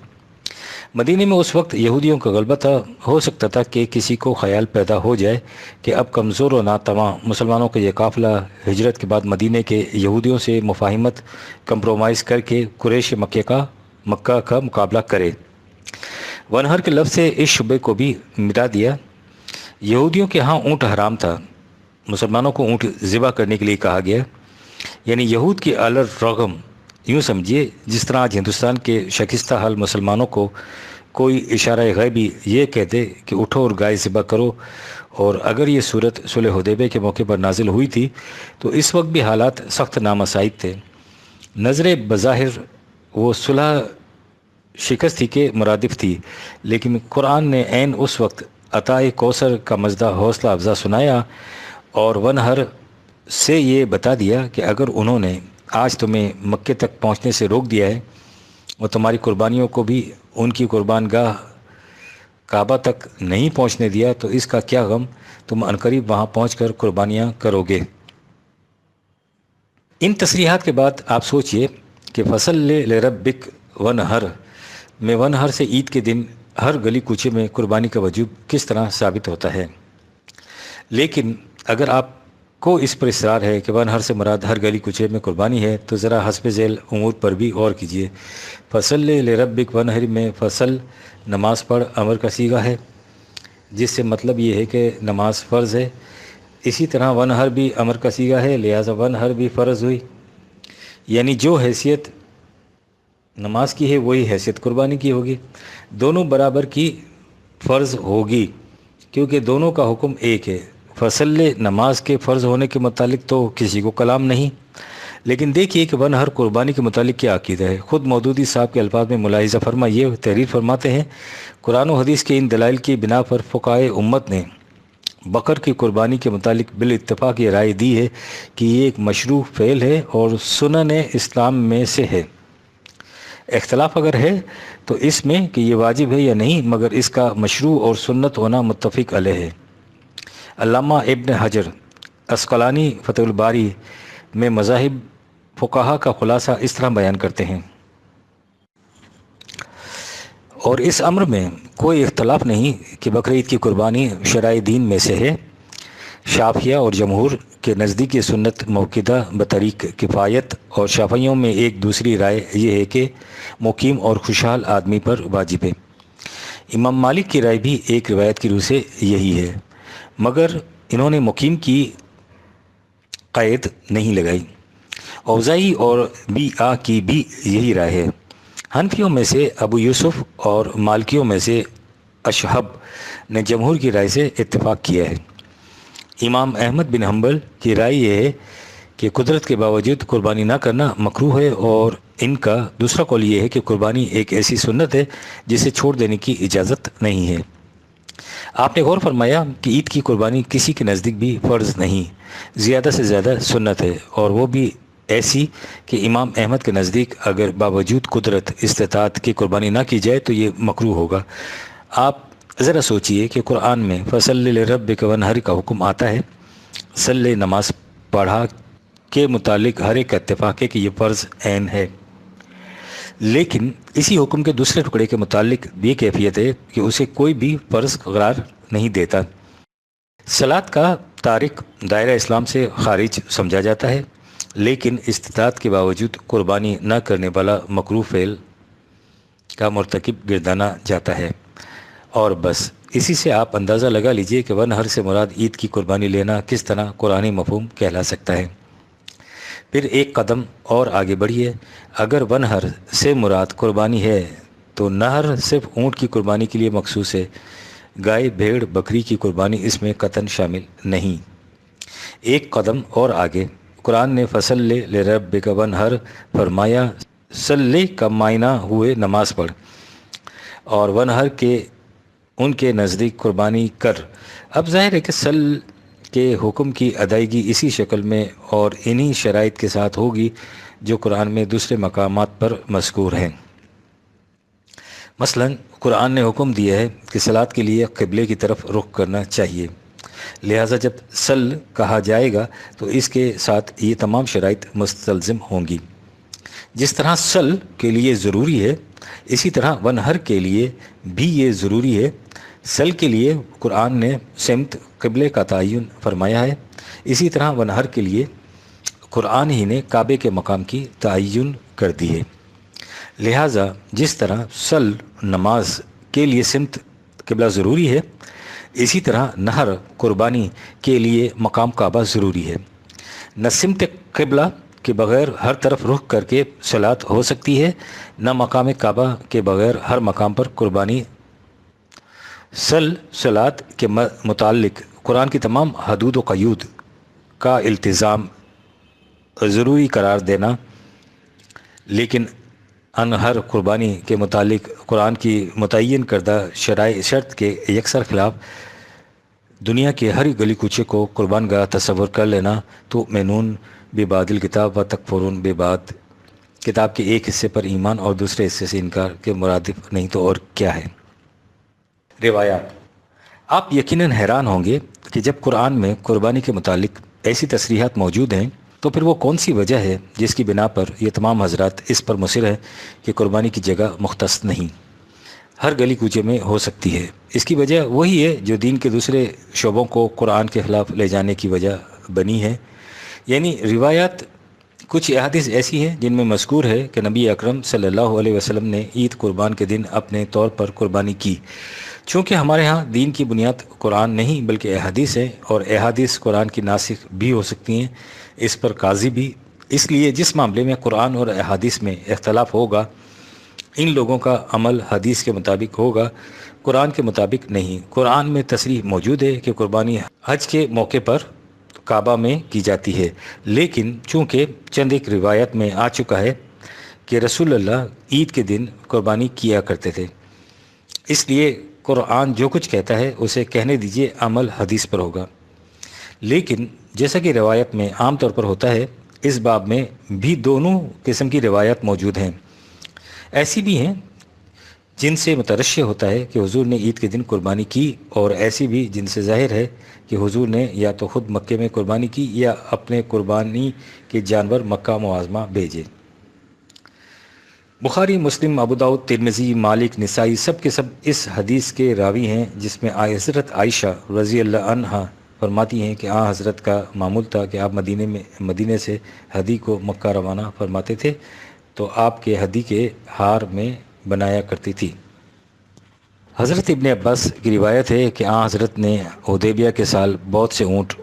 مدینہ میں اس وقت یہودیوں کا غلبہ تھا، ہو سکتا تھا کہ کسی کو خیال پیدا ہو جائے کہ اب کمزور و ناتواں مسلمانوں کا یہ قافلہ ہجرت کے بعد مدینہ کے یہودیوں سے مفاہمت کمپرومائز کر کے قریش مکہ کا مقابلہ کرے۔ ونہر کے لفظ سے اس شبے کو بھی مٹا دیا۔ یہودیوں کے ہاں اونٹ حرام تھا، مسلمانوں کو اونٹ ذبح کرنے کے لیے کہا گیا، یعنی یہود کی الرغم، یوں سمجھیے جس طرح آج ہندوستان کے شکستہ حال مسلمانوں کو کوئی اشارہ غیبی یہ کہہ دے کہ اٹھو اور گائے ذبح کرو، اور اگر یہ صورت صلح حدیبیہ کے موقع پر نازل ہوئی تھی تو اس وقت بھی حالات سخت نامساعد تھے۔ نظر بظاہر وہ صلح شکستی کے مرادف تھی، لیکن قرآن نے عین اس وقت عطائے کوثر کا مزدہ حوصلہ افزا سنایا اور ونہر سے یہ بتا دیا کہ اگر انہوں نے آج تمہیں مکے تک پہنچنے سے روک دیا ہے اور تمہاری قربانیوں کو بھی ان کی قربان گاہ کعبہ تک نہیں پہنچنے دیا تو اس کا کیا غم، تم عنقریب وہاں پہنچ کر قربانیاں کرو گے۔ ان تصریحات کے بعد آپ سوچئے کہ فصل لربک ونہر میں ونہر سے عید کے دن ہر گلی کوچے میں قربانی کا وجوب کس طرح ثابت ہوتا ہے۔ لیکن اگر آپ کو اس پر اصرار ہے کہ ونہر سے مراد ہر گلی کوچے میں قربانی ہے تو ذرا حسب ذیل امور پر بھی غور کیجیے۔ فصل لربک ونہر میں فصل نماز پڑھ امر کا صیغہ ہے، جس سے مطلب یہ ہے کہ نماز فرض ہے۔ اسی طرح ونہر بھی امر کا صیغہ ہے، لہٰذا ونہر بھی فرض ہوئی، یعنی جو حیثیت نماز کی ہے وہی حیثیت قربانی کی ہوگی، دونوں برابر کی فرض ہوگی کیونکہ دونوں کا حکم ایک ہے۔ فصل نماز کے فرض ہونے کے متعلق تو کسی کو کلام نہیں، لیکن دیکھیے کہ ونہر قربانی کے متعلق کیا عقیدہ ہے۔ خود مودودی صاحب کے الفاظ میں ملاحظہ فرما یہ تحریر فرماتے ہیں، قرآن و حدیث کے ان دلائل کی بنا پر فقہائے امت نے بقر کی قربانی کے متعلق بالاتفاق یہ رائے دی ہے کہ یہ ایک مشروع فعل ہے اور سنن اسلام میں سے ہے۔ اختلاف اگر ہے تو اس میں کہ یہ واجب ہے یا نہیں، مگر اس کا مشروع اور سنت ہونا متفق علیہ ہے۔ علامہ ابن حجر عسقلانی فتح الباری میں مذاہب فقہا کا خلاصہ اس طرح بیان کرتے ہیں، اور اس امر میں کوئی اختلاف نہیں کہ بقرعید کی قربانی شرائع دین میں سے ہے۔ شافعیہ اور جمہور کے نزدیک یہ سنت موقدہ بطریق کفایت، اور شافعیوں میں ایک دوسری رائے یہ ہے کہ مقیم اور خوشحال آدمی پر واجب ہے۔ امام مالک کی رائے بھی ایک روایت کی روح سے یہی ہے، مگر انہوں نے مقیم کی قید نہیں لگائی۔ اوزاعی اور کی بھی یہی رائے ہے۔ حنفیوں میں سے ابو یوسف اور مالکیوں میں سے اشہب نے جمہور کی رائے سے اتفاق کیا ہے۔ امام احمد بن حنبل کی رائے یہ ہے کہ قدرت کے باوجود قربانی نہ کرنا مکروہ ہے، اور ان کا دوسرا قول یہ ہے کہ قربانی ایک ایسی سنت ہے جسے چھوڑ دینے کی اجازت نہیں ہے۔ آپ نے غور فرمایا کہ عید کی قربانی کسی کے نزدیک بھی فرض نہیں، زیادہ سے زیادہ سنت ہے، اور وہ بھی ایسی کہ امام احمد کے نزدیک اگر باوجود قدرت استطاعت کی قربانی نہ کی جائے تو یہ مکروہ ہوگا۔ آپ ذرا سوچئے کہ قرآن میں فصل لربک ونہر کا حکم آتا ہے، صلی نماز پڑھا کے متعلق ہر ایک کا اتفاق ہے کہ یہ فرض عین ہے، لیکن اسی حکم کے دوسرے ٹکڑے کے متعلق یہ کیفیت ہے کہ اسے کوئی بھی فرض قرار نہیں دیتا۔ صلاۃ کا تارک دائرہ اسلام سے خارج سمجھا جاتا ہے، لیکن استطاعت کے باوجود قربانی نہ کرنے والا مکروہ فعل کا مرتکب گردانا جاتا ہے، اور بس اسی سے آپ اندازہ لگا لیجئے کہ ونہر سے مراد عید کی قربانی لینا کس طرح قرآنی مفہوم کہلا سکتا ہے۔ پھر ایک قدم اور آگے بڑھیے، اگر ونہر سے مراد قربانی ہے تو نہر صرف اونٹ کی قربانی کے لیے مخصوص ہے، گائے بھیڑ بکری کی قربانی اس میں قطعاً شامل نہیں۔ ایک قدم اور آگے قرآن نے فصل لربک ونحر فرمایا، صلی کا معنی ہوئے نماز پڑھ، اور ونحر کے ان کے نزدیک قربانی کر۔ اب ظاہر ہے کہ صل کے حکم کی ادائیگی اسی شکل میں اور انہی شرائط کے ساتھ ہوگی جو قرآن میں دوسرے مقامات پر مذکور ہیں۔ مثلا قرآن نے حکم دیا ہے کہ صلاۃ کے لیے قبلے کی طرف رخ کرنا چاہیے، لہٰذا جب صل کہا جائے گا تو اس کے ساتھ یہ تمام شرائط مستلزم ہوں گی۔ جس طرح صل کے لیے ضروری ہے، اسی طرح ونحر کے لیے بھی یہ ضروری ہے۔ صل کے لیے قرآن نے سمت قبلے کا تعین فرمایا ہے، اسی طرح ونحر کے لیے قرآن ہی نے کعبے کے مقام کی تعین کر دی ہے۔ لہٰذا جس طرح صل نماز کے لیے سمت قبلہ ضروری ہے، اسی طرح نحر قربانی کے لیے مقام کعبہ ضروری ہے۔ نہ سمت قبلہ کے بغیر ہر طرف رخ کر کے صلاۃ ہو سکتی ہے، نہ مقام کعبہ کے بغیر ہر مقام پر قربانی۔ صلاۃ کے متعلق قرآن کی تمام حدود و قیود کا التزام ضروری قرار دینا، لیکن انہر قربانی کے متعلق قرآن کی متعین کردہ شرط کے یکسر خلاف دنیا کے ہر گلی کوچے کو قربان گاہ تصور کر لینا تو مینون ببعد الکتاب و تکفرون ببعد، کتاب کے ایک حصے پر ایمان اور دوسرے حصے سے انکار کے مرادف نہیں تو اور کیا ہے۔ روایات۔ آپ یقیناً حیران ہوں گے کہ جب قرآن میں قربانی کے متعلق ایسی تصریحات موجود ہیں تو پھر وہ کون سی وجہ ہے جس کی بنا پر یہ تمام حضرات اس پر مصر ہیں کہ قربانی کی جگہ مختص نہیں، ہر گلی کوچے میں ہو سکتی ہے۔ اس کی وجہ وہی ہے جو دین کے دوسرے شعبوں کو قرآن کے خلاف لے جانے کی وجہ بنی ہے، یعنی روایات۔ کچھ احادیث ایسی ہیں جن میں مذکور ہے کہ نبی اکرم صلی اللہ علیہ وسلم نے عید قربان کے دن اپنے طور پر قربانی کی۔ چونکہ ہمارے ہاں دین کی بنیاد قرآن نہیں بلکہ احادیث ہے، اور احادیث قرآن کی ناسخ بھی ہو سکتی ہیں، اس پر قاضی بھی۔ اس لیے جس معاملے میں قرآن اور احادیث میں اختلاف ہوگا، ان لوگوں کا عمل حدیث کے مطابق ہوگا، قرآن کے مطابق نہیں۔ قرآن میں تصریح موجود ہے کہ قربانی حج کے موقع پر کعبہ میں کی جاتی ہے، لیکن چونکہ چند ایک روایت میں آ چکا ہے کہ رسول اللہ عید کے دن قربانی کیا کرتے تھے، اس لیے قرآن جو کچھ کہتا ہے اسے کہنے دیجئے، عمل حدیث پر ہوگا۔ لیکن جیسا کہ روایت میں عام طور پر ہوتا ہے، اس باب میں بھی دونوں قسم کی روایات موجود ہیں۔ ایسی بھی ہیں جن سے مترشح ہوتا ہے کہ حضور نے عید کے دن قربانی کی، اور ایسی بھی جن سے ظاہر ہے کہ حضور نے یا تو خود مکے میں قربانی کی یا اپنے قربانی کے جانور مکہ معظمہ بھیجے۔ بخاری، مسلم، ابو داؤد، ترمذی، مالک، نسائی سب کے سب اس حدیث کے راوی ہیں جس میں حضرت عائشہ رضی اللہ عنہا فرماتی ہیں کہ حضرت کا معمول تھا کہ آپ مدینے سے ہدی کو مکہ روانہ فرماتے تھے تو آپ کے ہدی کے ہار میں بنایا کرتی تھی۔ حضرت ابن عباس کی روایت ہے کہ حضرت نے حدیبیہ کے سال بہت سے اونٹ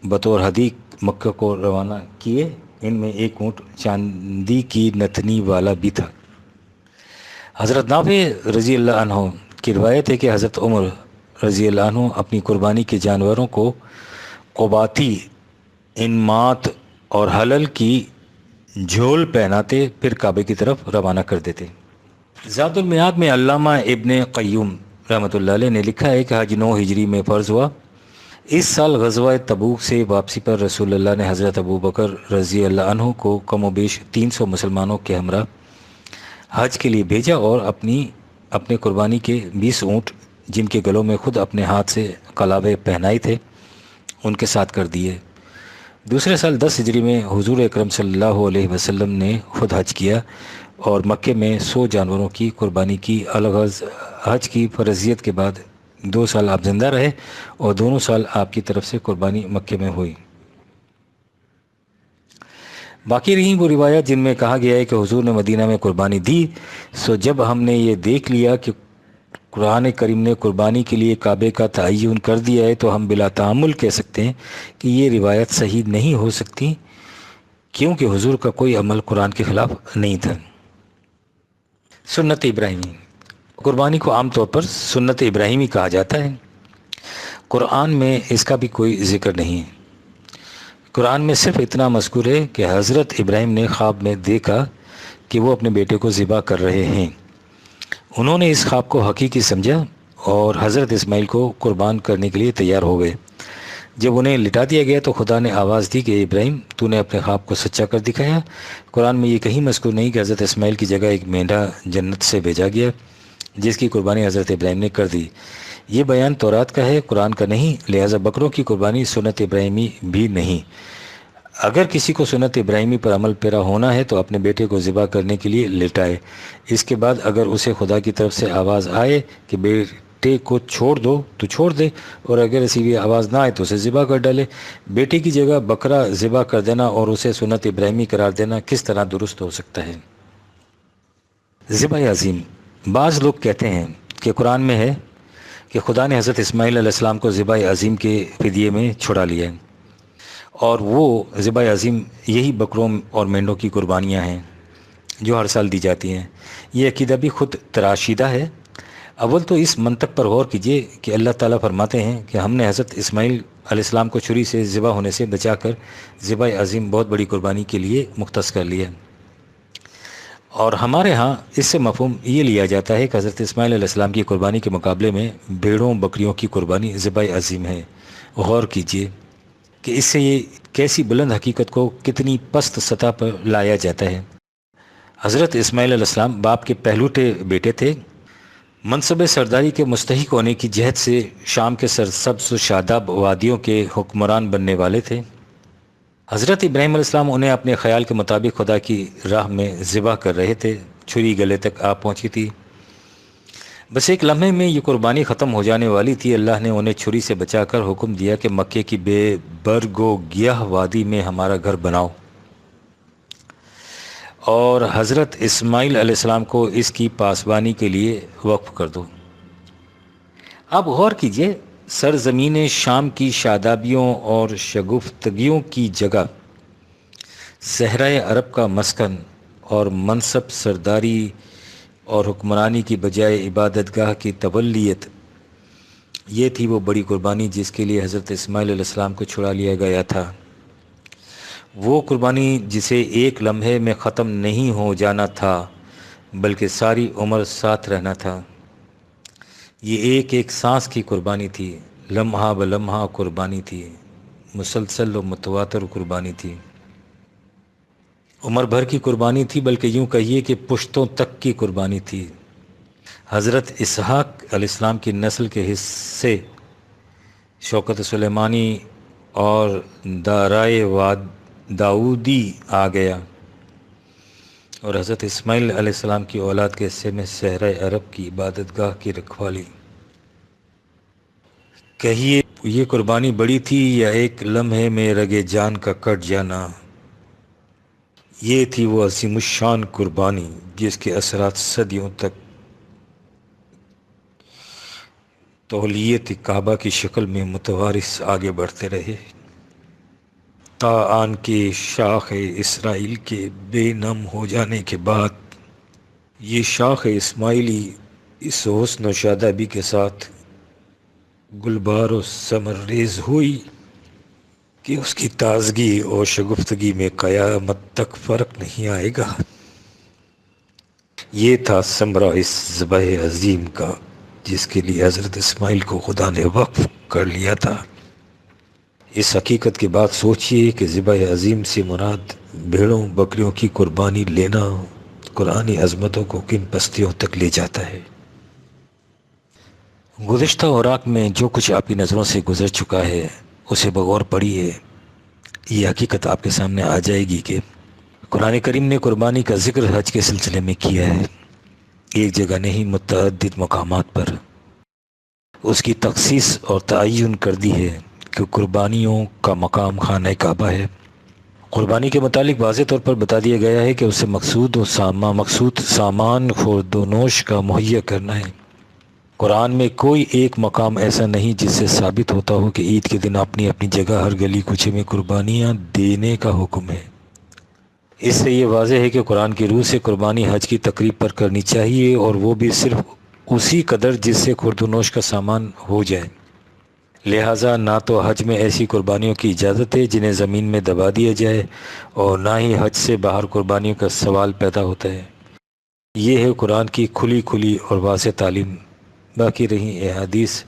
بطور ہدی مکہ کو روانہ کیے، ان میں ایک اونٹ چاندی کی نتنی والا بھی تھا۔ حضرت نافع رضی اللہ عنہ کی روایت ہے کہ حضرت عمر رضی اللہ عنہ اپنی قربانی کے جانوروں کو قباتی، انمات اور حلل کی جھول پہناتے پھر کعبے کی طرف روانہ کر دیتے۔ زاد المعاد میں علامہ ابن قیم رحمۃ اللہ علیہ نے لکھا ہے کہ حج 9 ہجری میں فرض ہوا۔ اس سال غزوہ تبوک سے واپسی پر رسول اللہ نے حضرت ابو بکر رضی اللہ عنہ کو کم و بیش 300 مسلمانوں کے ہمراہ حج کے لیے بھیجا اور اپنے قربانی کے 20 اونٹ جن کے گلوں میں خود اپنے ہاتھ سے قلابے پہنائے تھے ان کے ساتھ کر دیے۔ دوسرے سال 10 ہجری میں حضور اکرم صلی اللہ علیہ وسلم نے خود حج کیا اور مکے میں 100 جانوروں کی قربانی کی۔ الغرض حج کی فرضیت کے بعد 2 سال آپ زندہ رہے اور دونوں سال آپ کی طرف سے قربانی مکے میں ہوئی۔ باقی رہیں وہ روایات جن میں کہا گیا ہے کہ حضور نے مدینہ میں قربانی دی، سو جب ہم نے یہ دیکھ لیا کہ قرآن کریم نے قربانی کے لیے کعبے کا تعین کر دیا ہے تو ہم بلا تعامل کہہ سکتے ہیں کہ یہ روایت صحیح نہیں ہو سکتی، کیونکہ حضور کا کوئی عمل قرآن کے خلاف نہیں تھا۔ سنت ابراہیمی۔ قربانی کو عام طور پر سنت ابراہیمی کہا جاتا ہے۔ قرآن میں اس کا بھی کوئی ذکر نہیں ہے۔ قرآن میں صرف اتنا مذکور ہے کہ حضرت ابراہیم نے خواب میں دیکھا کہ وہ اپنے بیٹے کو ذبح کر رہے ہیں۔ انہوں نے اس خواب کو حقیقی سمجھا اور حضرت اسماعیل کو قربان کرنے کے لیے تیار ہو گئے۔ جب انہیں لٹا دیا گیا تو خدا نے آواز دی کہ ابراہیم، تو نے اپنے خواب کو سچا کر دکھایا۔ قرآن میں یہ کہیں مذکور نہیں کہ حضرت اسماعیل کی جگہ ایک مینڈھا جنت سے بھیجا گیا جس کی قربانی حضرت ابراہیم نے کر دی۔ یہ بیان تورات کا ہے، قرآن کا نہیں، لہٰذا بکروں کی قربانی سنت ابراہیمی بھی نہیں۔ اگر کسی کو سنت ابراہیمی پر عمل پیرا ہونا ہے تو اپنے بیٹے کو ذبح کرنے کے لیے لٹائے۔ اس کے بعد اگر اسے خدا کی طرف سے آواز آئے کہ بیٹے کو چھوڑ دو تو چھوڑ دے، اور اگر ایسی بھی آواز نہ آئے تو اسے ذبح کر ڈالے۔ بیٹے کی جگہ بکرا ذبح کر دینا اور اسے سنت ابراہیمی قرار دینا کس طرح درست ہو سکتا ہے؟ ذبح عظیم۔ بعض لوگ کہتے ہیں کہ قرآن میں ہے کہ خدا نے حضرت اسماعیل علیہ السلام کو ذبح عظیم کے فدیے میں چھڑا لیا ہے، اور وہ ذبح عظیم یہی بکروں اور مینڈوں کی قربانیاں ہیں جو ہر سال دی جاتی ہیں۔ یہ عقیدہ بھی خود تراشیدہ ہے۔ اول تو اس منطق پر غور کیجئے کہ اللہ تعالیٰ فرماتے ہیں کہ ہم نے حضرت اسماعیل علیہ السلام کو چھری سے ذبح ہونے سے بچا کر ذبح عظیم بہت بڑی قربانی کے لیے مختص کر لیا، اور ہمارے ہاں اس سے مفہوم یہ لیا جاتا ہے کہ حضرت اسماعیل علیہ السلام کی قربانی کے مقابلے میں بھیڑوں بکریوں کی قربانی ذبح عظیم ہے۔ غور کیجئے کہ اس سے یہ کیسی بلند حقیقت کو کتنی پست سطح پر لایا جاتا ہے۔ حضرت اسماعیل علیہ السلام باپ کے پہلوٹے بیٹے تھے۔ منصب سرداری کے مستحق ہونے کی جہت سے شام کے سرسبز و شاداب وادیوں کے حکمران بننے والے تھے۔ حضرت ابراہیم علیہ السلام انہیں اپنے خیال کے مطابق خدا کی راہ میں ذبح کر رہے تھے۔ چھری گلے تک آ پہنچی تھی، بس ایک لمحے میں یہ قربانی ختم ہو جانے والی تھی۔ اللہ نے انہیں چھری سے بچا کر حکم دیا کہ مکے کی بے برگ و گیاہ وادی میں ہمارا گھر بناؤ، اور حضرت اسماعیل علیہ السلام کو اس کی پاسبانی کے لیے وقف کر دو۔ اب غور کیجئے، سرزمین شام کی شادابیوں اور شگفتگیوں کی جگہ صحرائے عرب کا مسکن اور منصب سرداری اور حکمرانی کی بجائے عبادت گاہ کی تولیت، یہ تھی وہ بڑی قربانی جس کے لیے حضرت اسماعیل علیہ السلام کو چھڑا لیا گیا تھا۔ وہ قربانی جسے ایک لمحے میں ختم نہیں ہو جانا تھا بلکہ ساری عمر ساتھ رہنا تھا۔ یہ ایک ایک سانس کی قربانی تھی، لمحہ بلمحہ قربانی تھی، مسلسل و متواتر قربانی تھی، عمر بھر کی قربانی تھی، بلکہ یوں کہیے کہ پشتوں تک کی قربانی تھی۔ حضرت اسحاق علیہ السلام کی نسل کے حصے شوکت سلیمانی اور دارائے داؤدی آ گیا، اور حضرت اسماعیل علیہ السلام کی اولاد کے حصے میں صحرائے عرب کی عبادت گاہ کی رکھوالی۔ کہیے یہ قربانی بڑی تھی یا ایک لمحے میں رگے جان کا کٹ جانا؟ یہ تھی وہ عظیم الشان قربانی جس کے اثرات صدیوں تک تولیت کعبہ کی شکل میں متوارث آگے بڑھتے رہے، تا آن کے شاخ اسرائیل کے بے نم ہو جانے کے بعد یہ شاخ اسماعیلی اس حسن و شادابی کے ساتھ گلبار و ثمر ریز ہوئی کہ اس کی تازگی اور شگفتگی میں قیامت تک فرق نہیں آئے گا۔ یہ تھا ثمرہ اس ذبح عظیم کا جس کے لیے حضرت اسماعیل کو خدا نے وقف کر لیا تھا۔ اس حقیقت کے بعد سوچئے کہ ذبح عظیم سے مراد بھیڑوں بکریوں کی قربانی لینا قرآنی عظمتوں کو کن پستیوں تک لے جاتا ہے۔ گزشتہ اوراق میں جو کچھ آپ کی نظروں سے گزر چکا ہے اسے بغور پڑھیے، یہ حقیقت آپ کے سامنے آ جائے گی کہ قرآن کریم نے قربانی کا ذکر حج کے سلسلے میں کیا ہے، ایک جگہ نہیں متعدد مقامات پر اس کی تخصیص اور تعین کر دی ہے کہ قربانیوں کا مقام خانہ کعبہ ہے۔ قربانی کے متعلق واضح طور پر بتا دیا گیا ہے کہ اسے مقصود سامان خورد و نوش کا مہیا کرنا ہے۔ قرآن میں کوئی ایک مقام ایسا نہیں جس سے ثابت ہوتا ہو کہ عید کے دن اپنی اپنی جگہ ہر گلی کوچے میں قربانیاں دینے کا حکم ہے۔ اس سے یہ واضح ہے کہ قرآن کی روح سے قربانی حج کی تقریب پر کرنی چاہیے، اور وہ بھی صرف اسی قدر جس سے خورد و نوش کا سامان ہو جائے۔ لہٰذا نہ تو حج میں ایسی قربانیوں کی اجازت ہے جنہیں زمین میں دبا دیا جائے، اور نہ ہی حج سے باہر قربانیوں کا سوال پیدا ہوتا ہے۔ یہ ہے قرآن کی کھلی اور واضح تعلیم۔ باقی رہی احادیث،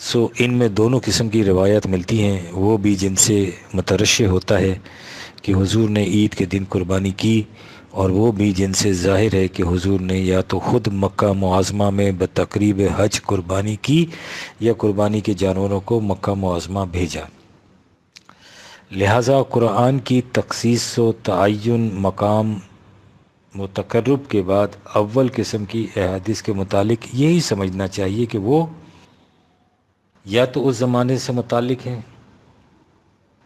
سو ان میں دونوں قسم کی روایات ملتی ہیں، وہ بھی جن سے مترشح ہوتا ہے کہ حضور نے عید کے دن قربانی کی، اور وہ بھی جن سے ظاہر ہے کہ حضور نے یا تو خود مکہ معظمہ میں بتقریب حج قربانی کی یا قربانی کے جانوروں کو مکہ معظمہ بھیجا۔ لہٰذا قرآن کی تخصیص و تعین مقام متقرب کے بعد اول قسم کی احادیث کے متعلق یہی سمجھنا چاہیے کہ وہ یا تو اس زمانے سے متعلق ہیں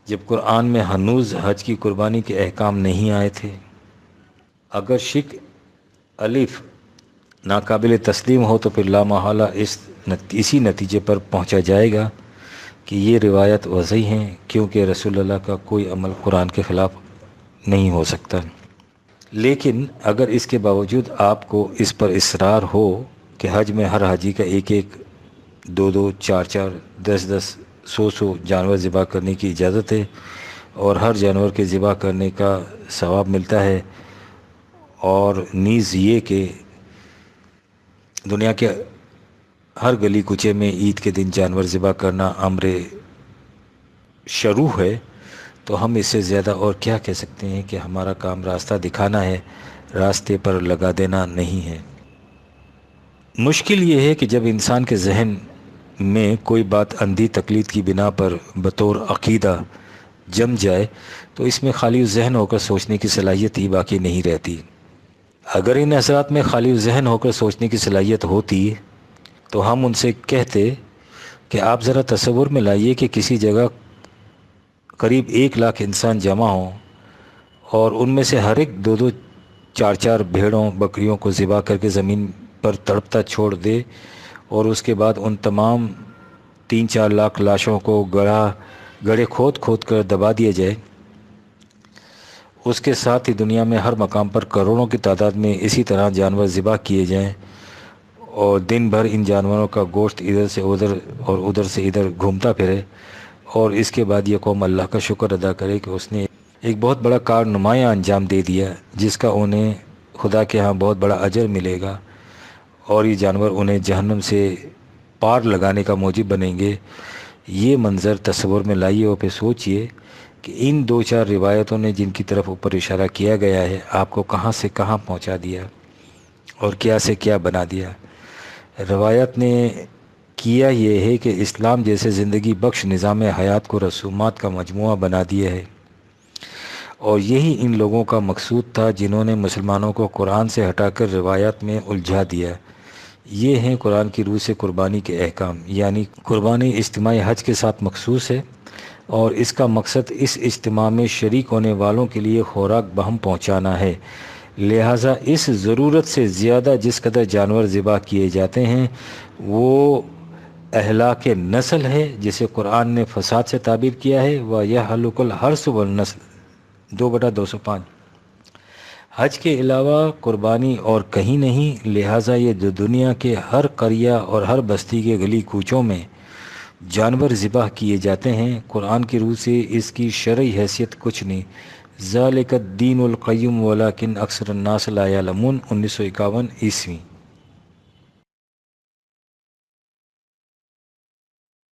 جب قرآن میں ہنوز حج کی قربانی کے احکام نہیں آئے تھے۔ اگر شک الف ناقابل تسلیم ہو تو پھر لامحالہ اسی نتیجے پر پہنچا جائے گا کہ یہ روایت وضعی ہیں، کیونکہ رسول اللہ کا کوئی عمل قرآن کے خلاف نہیں ہو سکتا۔ لیکن اگر اس کے باوجود آپ کو اس پر اصرار ہو کہ حج میں ہر حاجی کا ایک دو چار 10 100 جانور ذبح کرنے کی اجازت ہے، اور ہر جانور کے ذبح کرنے کا ثواب ملتا ہے، اور نیز یہ کہ دنیا کے ہر گلی کوچے میں عید کے دن جانور ذبح کرنا امر شروع ہے، تو ہم اس سے زیادہ اور کیا کہہ سکتے ہیں کہ ہمارا کام راستہ دکھانا ہے، راستے پر لگا دینا نہیں ہے۔ مشکل یہ ہے کہ جب انسان کے ذہن میں کوئی بات اندھی تقلید کی بنا پر بطور عقیدہ جم جائے تو اس میں خالی ذہن ہو کر سوچنے کی صلاحیت ہی باقی نہیں رہتی۔ اگر ان حضرات میں خالی ذہن ہو کر سوچنے کی صلاحیت ہوتی تو ہم ان سے کہتے کہ آپ ذرا تصور میں لائیے کہ کسی جگہ قریب 1 لاکھ انسان جمع ہوں، اور ان میں سے ہر ایک 2 4 بھیڑوں بکریوں کو ذبح کر کے زمین پر تڑپتا چھوڑ دے، اور اس کے بعد ان تمام 3-4 لاکھ لاشوں کو گڑھے کھود کر دبا دیا جائے۔ اس کے ساتھ ہی دنیا میں ہر مقام پر کروڑوں کی تعداد میں اسی طرح جانور ذبح کیے جائیں، اور دن بھر ان جانوروں کا گوشت ادھر سے ادھر اور ادھر سے ادھر گھومتا پھرے، اور اس کے بعد یہ قوم اللہ کا شکر ادا کرے کہ اس نے ایک بہت بڑا کار نمایاں انجام دے دیا، جس کا انہیں خدا کے ہاں بہت بڑا اجر ملے گا، اور یہ جانور انہیں جہنم سے پار لگانے کا موجب بنیں گے۔ یہ منظر تصور میں لائیے، اور پھر سوچئے کہ ان 2-4 روایتوں نے جن کی طرف اوپر اشارہ کیا گیا ہے آپ کو کہاں سے کہاں پہنچا دیا اور کیا سے کیا بنا دیا۔ روایت نے کیا یہ ہے کہ اسلام جیسے زندگی بخش نظام حیات کو رسومات کا مجموعہ بنا دیا ہے، اور یہی ان لوگوں کا مقصود تھا جنہوں نے مسلمانوں کو قرآن سے ہٹا کر روایات میں الجھا دیا۔ یہ ہیں قرآن کی روح سے قربانی کے احکام، یعنی قربانی اجتماعی حج کے ساتھ مخصوص ہے، اور اس کا مقصد اس اجتماع میں شریک ہونے والوں کے لیے خوراک بہم پہنچانا ہے۔ لہٰذا اس ضرورت سے زیادہ جس قدر جانور ذبح کیے جاتے ہیں وہ اہلاک نسل ہے، جسے قرآن نے فساد سے تعبیر کیا ہے، وَيَحْلُقُ الْحَرْثُ وَالنَّسْلُ 2/205۔ حج کے علاوہ قربانی اور کہیں نہیں، لہٰذا یہ دنیا کے ہر قریہ اور ہر بستی کے گلی کوچوں میں جانور ذبح کیے جاتے ہیں۔ قرآن کی روح سے اس کی شرعی حیثیت کچھ نہیں۔ ذَلِكَ الدِّينُ الْقَيِّمُ وَلَكِنَّ أَكْثَرَ النَّاسِ لَا يَعْلَمُونَ 1951 عیسوی۔